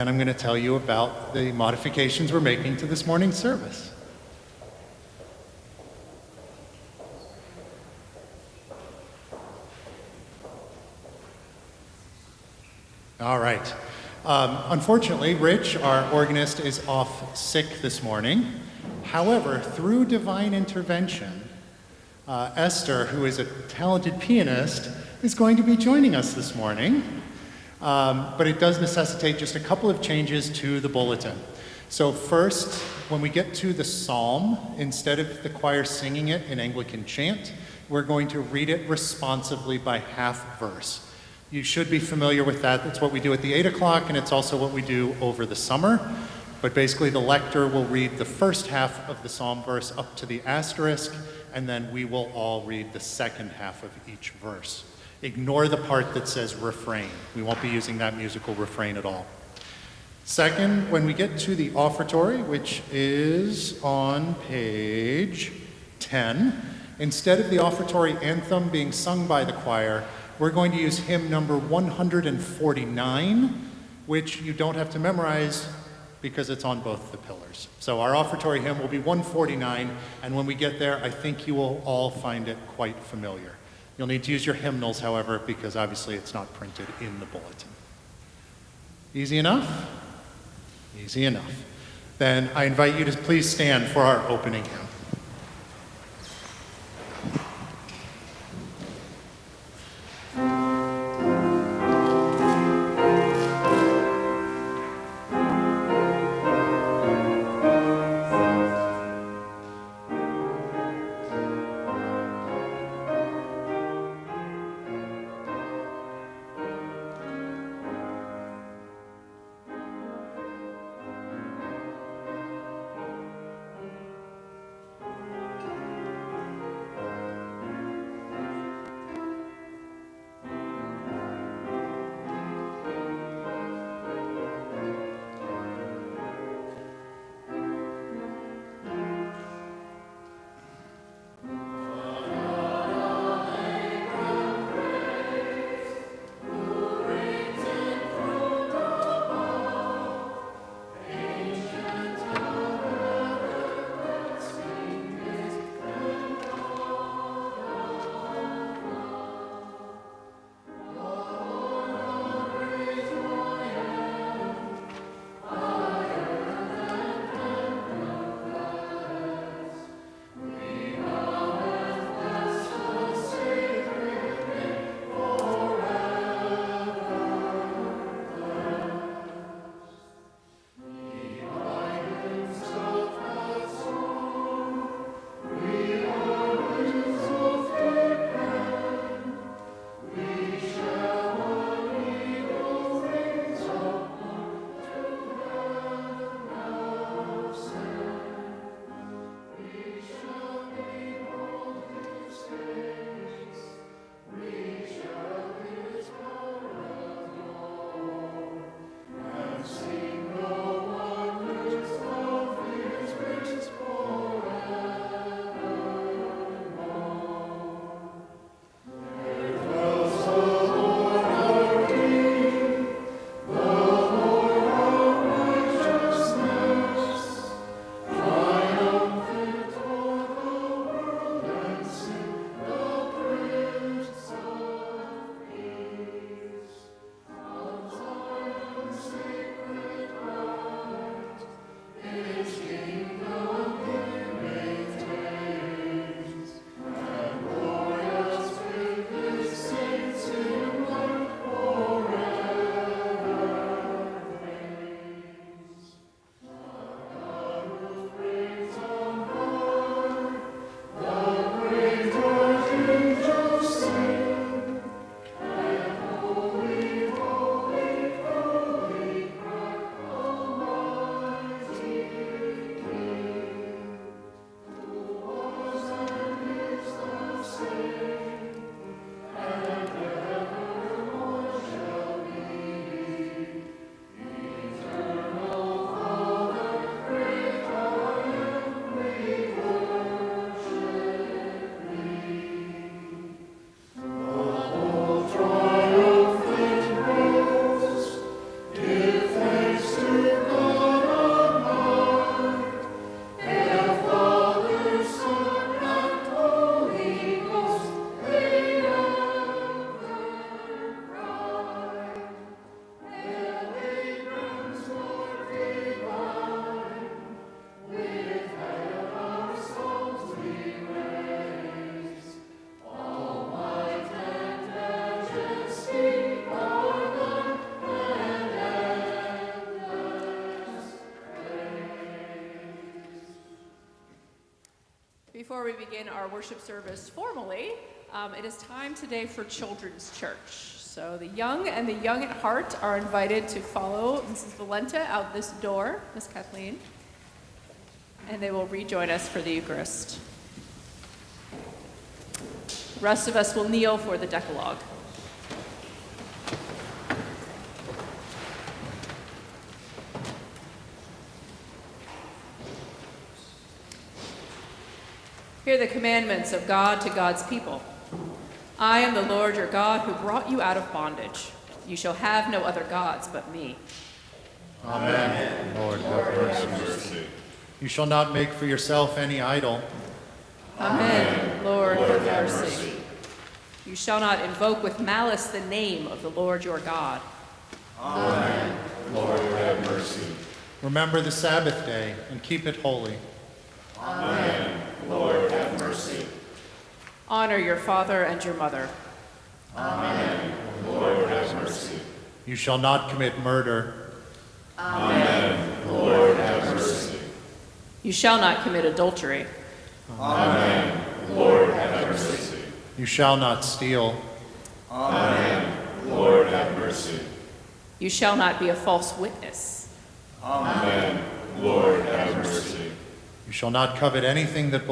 And I'm going to tell you about the modifications we're making to this morning's service. All right. Unfortunately, Rich, our organist, is off sick this morning. However, through divine intervention, Esther, who is a talented pianist, is going to be joining us this morning. But it does necessitate just a couple of changes to the bulletin. So first, when we get to the psalm, instead of the choir singing it in Anglican chant, we're going to read it responsively by half verse. You should be familiar with that. That's what we do at the 8 o'clock, and it's also what we do over the summer. But basically, the lector will read the first half of the psalm verse up to the asterisk, and then we will all read the second half of each verse. Ignore the part that says refrain. We won't be using that musical refrain at all. Second, when we get to the offertory, which is on page 10, instead of the offertory anthem being sung by the choir, we're going to use hymn number 149, which you don't have to memorize because it's on both the pillars. So our offertory hymn will be 149, and when we get there, I think you will all find it quite familiar. You'll need to use your hymnals, however, because obviously it's not printed in the bulletin. Easy enough? Easy enough. Then I invite you to please stand for our opening hymn. Before we begin our worship service formally, it is time today for Children's Church. So the young and the young at heart are invited to follow Mrs. Valenta out this door, Miss Kathleen, and they will rejoin us for the Eucharist. The rest of us will kneel for the Decalogue. Hear the commandments of God to God's people. I am the Lord your God who brought you out of bondage. You shall have no other gods but me. Amen. Lord, have mercy. You shall not make for yourself any idol. Amen. Lord, have mercy. You shall not invoke with malice the name of the Lord your God. Amen. Lord, have mercy. Remember the Sabbath day and keep it holy. Amen. Lord, have mercy. Honor your father and your mother. Amen. Lord, have mercy. You shall not commit murder. Amen. Lord, have mercy. You shall not commit adultery. Amen. Lord, have mercy. You shall not steal. Amen. Lord, have mercy. You shall not be a false witness. Amen. Lord, have mercy. You shall not covet anything that